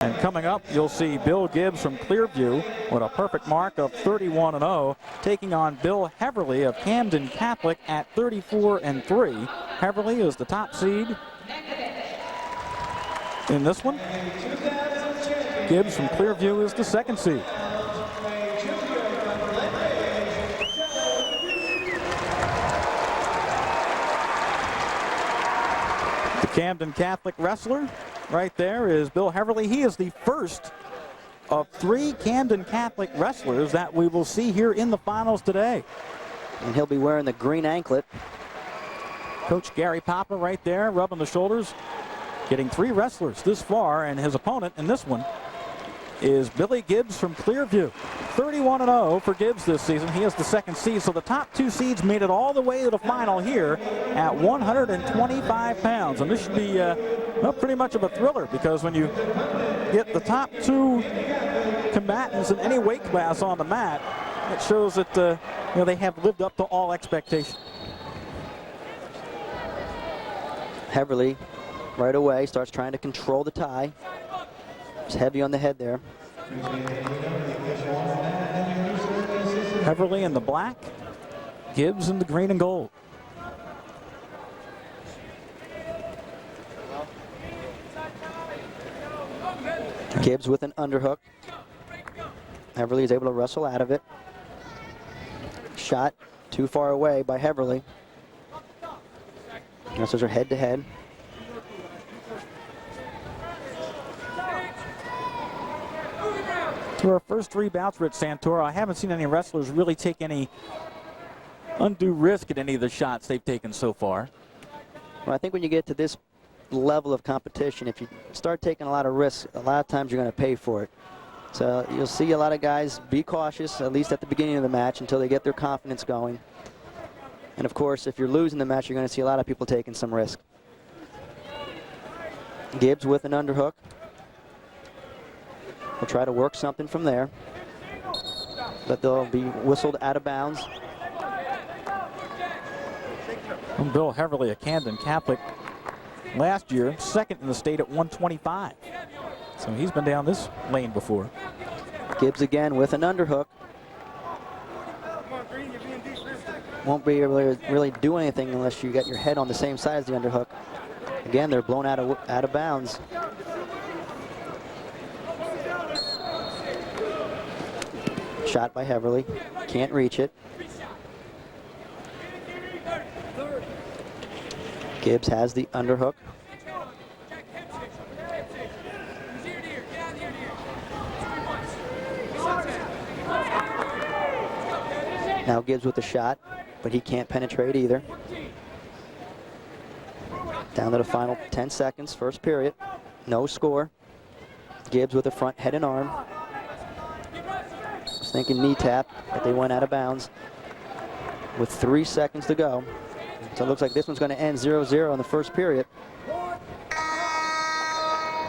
And coming up, you'll see Bill Gibbs from Clearview with a perfect mark of 31-0, taking on Bill Heaverly of Camden Catholic at 34-3. Heaverly is the top seed in this one. Gibbs from Clearview is the second seed. The Camden Catholic wrestler right there is Bill Heaverly. He is the first of 3 Camden Catholic wrestlers that we will see here in the finals today. And he'll be wearing the green anklet. Coach Gary Papa right there rubbing the shoulders, getting 3 wrestlers this far, and his opponent in this one is Billy Gibbs from Clearview. 31-0 for Gibbs this season. He is the second seed, so the top 2 seeds made it all the way to the final here at 125 pounds. And this should be well, pretty much of a thriller, because when you get the top 2 combatants in any weight class on the mat, it shows that you know, they have lived up to all expectation. Heaverly right away starts trying to control the tie. It's heavy on the head there. Heaverly in the black, Gibbs in the green and gold. Gibbs with an underhook. Heaverly is able to wrestle out of it. Shot too far away by Heaverly. Wrestlers are head to head. Through our first 3 bouts, Rich Santoro, I haven't seen any wrestlers really take any undue risk at any of the shots they've taken so far. Well, I think when you get to this level of competition, if you start taking a lot of risks, a lot of times you're going to pay for it. So you'll see a lot of guys be cautious, at least at the beginning of the match, until they get their confidence going. And of course, if you're losing the match, you're going to see a lot of people taking some risk. Gibbs with an underhook. We'll try to work something from there, but they'll be whistled out of bounds. And Bill Heaverly, a Camden Catholic, last year second in the state at 125. So he's been down this lane before. Gibbs again with an underhook. Won't be able to really do anything unless you get your head on the same side as the underhook. Again, they're blown out of bounds. Shot by Heaverly, can't reach it. Gibbs has the underhook. Now Gibbs with the shot, but he can't penetrate either. Down to the final 10 seconds, first period. No score. Gibbs with the front head and arm. Was thinking knee tap, but they went out of bounds with 3 seconds to go. So it looks like this one's going to end 0-0 in the first period.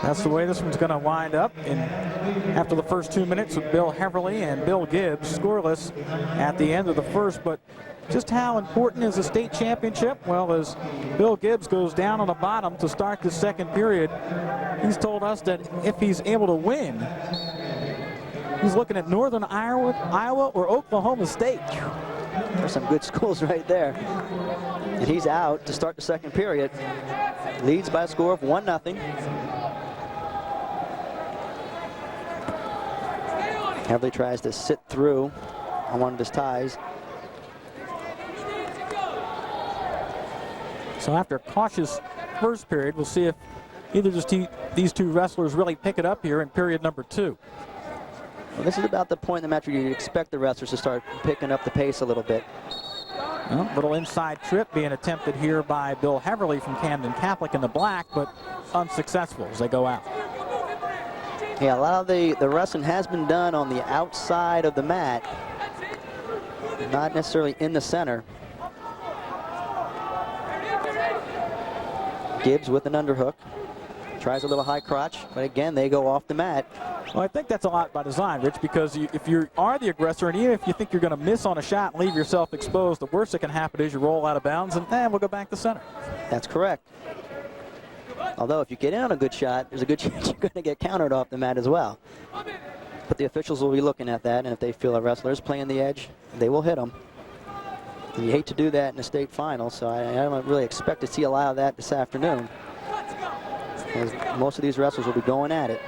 That's the way this one's going to wind up after the first 2 minutes with Bill Heaverly and Bill Gibbs scoreless at the end of the first. But just how important is the state championship? Well, as Bill Gibbs goes down on the bottom to start the second period, he's told us that if he's able to win, he's looking at Northern Iowa or Oklahoma State. There's some good schools right there. And he's out to start the second period. Leads by a score of 1-0. Heaverly tries to sit through on one of his ties. So after a cautious first period, we'll see if either these 2 wrestlers really pick it up here in period number 2. Well, this is about the point in the match where you expect the wrestlers to start picking up the pace a little bit. Well, little inside trip being attempted here by Bill Heaverly from Camden Catholic in the black, but unsuccessful as they go out. Yeah, a lot of the wrestling has been done on the outside of the mat, not necessarily in the center. Gibbs with an underhook. Tries a little high crotch, but again, they go off the mat. Well, I think that's a lot by design, Rich, because if you are the aggressor, and even if you think you're going to miss on a shot and leave yourself exposed, the worst that can happen is you roll out of bounds, and we'll go back to center. That's correct. Although if you get in on a good shot, there's a good chance you're going to get countered off the mat as well. But the officials will be looking at that, and if they feel a wrestler is playing the edge, they will hit them. And you hate to do that in a state final, so I don't really expect to see a lot of that this afternoon, as most of these wrestlers will be going at it.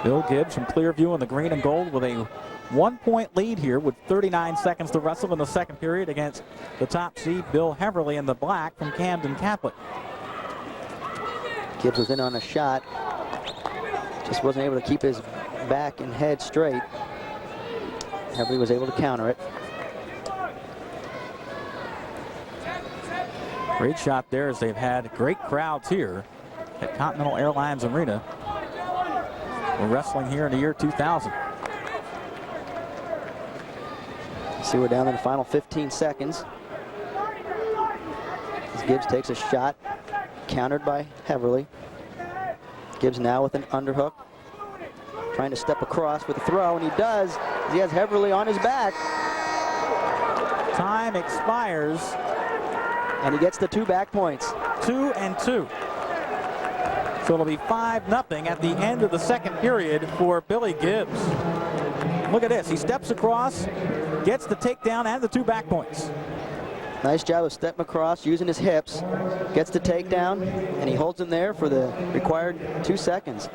Bill Gibbs from Clearview in the green and gold with a 1-point lead here with 39 seconds to wrestle in the second period against the top seed Bill Heaverly in the black from Camden Catholic. Gibbs was in on a shot, just wasn't able to keep his back and head straight. Heaverly was able to counter it. Great shot there, as they've had great crowds here at Continental Airlines Arena. We're wrestling here in the year 2000. See, we're down in the final 15 seconds. As Gibbs takes a shot, countered by Heaverly. Gibbs now with an underhook, trying to step across with a throw, and he does. He has Heaverly on his back. Time expires. And he gets the 2 back points. 2 and 2. So it'll be 5-0 at the end of the second period for Billy Gibbs. Look at this. He steps across, gets the takedown and the 2 back points. Nice job of stepping across, using his hips, gets the takedown, and he holds him there for the required 2 seconds.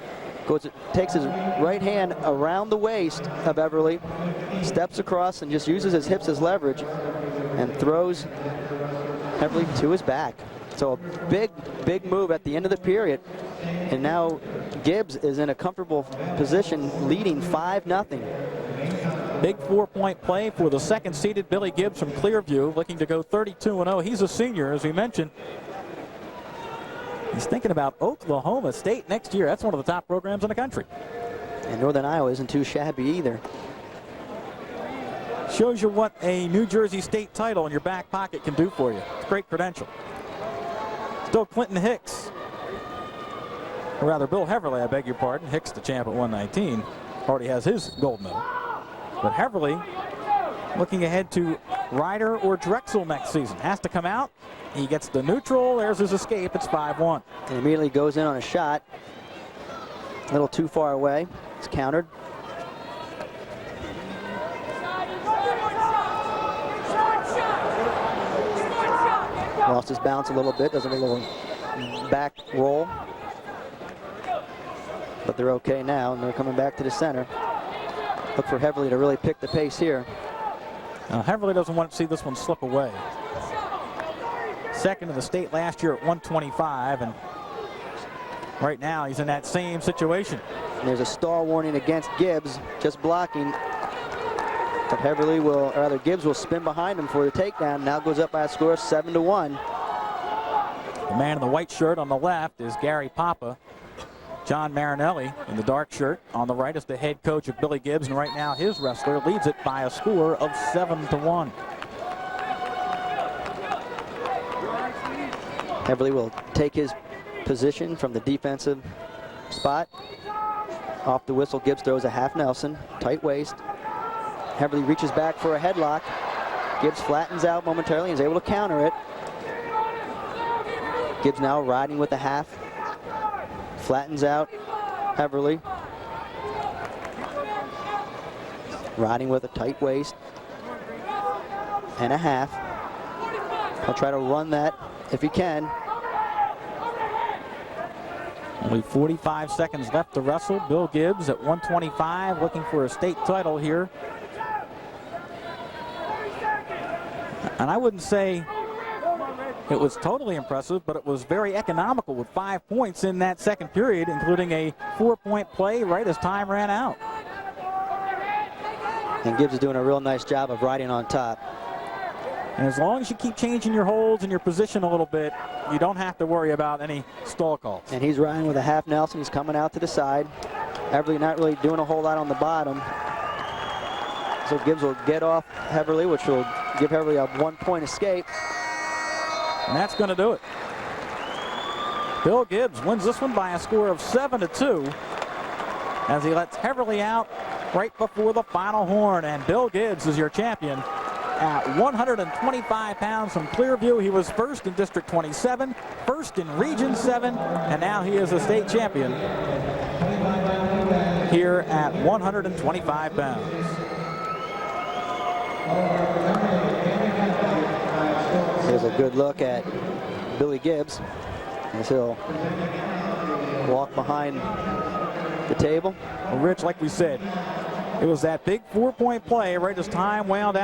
Takes his right hand around the waist of Heaverly, steps across and just uses his hips as leverage, and throws Heaverly to his back. So a big move at the end of the period. And now Gibbs is in a comfortable position, leading 5-0. Big 4-point play for the second-seeded Billy Gibbs from Clearview, looking to go 32-0. He's a senior, as we mentioned. He's thinking about Oklahoma State next year. That's one of the top programs in the country. And Northern Iowa isn't too shabby either. Shows you what a New Jersey State title in your back pocket can do for you. It's a great credential. Still Clinton Hicks. Or rather, Bill Heaverly, I beg your pardon. Hicks, the champ at 119, already has his gold medal. But Heaverly looking ahead to Ryder or Drexel next season. Has to come out. He gets the neutral. There's his escape. It's 5-1. And immediately goes in on a shot. A little too far away. It's countered. Lost his bounce a little bit. Does a little back roll. But they're okay now, and they're coming back to the center. Look for Heaverly to really pick the pace here. Now, Heaverly doesn't want to see this one slip away. Second in the state last year at 125, and right now he's in that same situation. And there's a stall warning against Gibbs, just blocking. But Heaverly will, or rather Gibbs will spin behind him for the takedown. Now goes up by a score of 7-1. The man in the white shirt on the left is Gary Papa. John Marinelli in the dark shirt on the right is the head coach of Billy Gibbs, and right now his wrestler leads it by a score of 7-1. Heaverly will take his position from the defensive spot. Off the whistle, Gibbs throws a half Nelson, tight waist. Heaverly reaches back for a headlock. Gibbs flattens out momentarily and is able to counter it. Gibbs now riding with the half. Flattens out Heaverly. Riding with a tight waist and a half. He'll try to run that if he can. Only 45 seconds left to wrestle. Bill Gibbs at 125 looking for a state title here. And I wouldn't say it was totally impressive, but it was very economical with 5 points in that second period, including a 4-point play right as time ran out. And Gibbs is doing a real nice job of riding on top. And as long as you keep changing your holds and your position a little bit, you don't have to worry about any stall calls. And he's riding with a half Nelson. He's coming out to the side. Heaverly not really doing a whole lot on the bottom. So Gibbs will get off Heaverly, which will give Heaverly a 1-point escape. And that's going to do it. Bill Gibbs wins this one by a score of 7-2 as he lets Heaverly out right before the final horn. And Bill Gibbs is your champion at 125 pounds from Clearview. He was first in District 27, first in Region 7, and now he is a state champion here at 125 pounds. Here's a good look at Billy Gibbs as he'll walk behind the table. Well, Rich, like we said, it was that big 4-point play right as time wound out.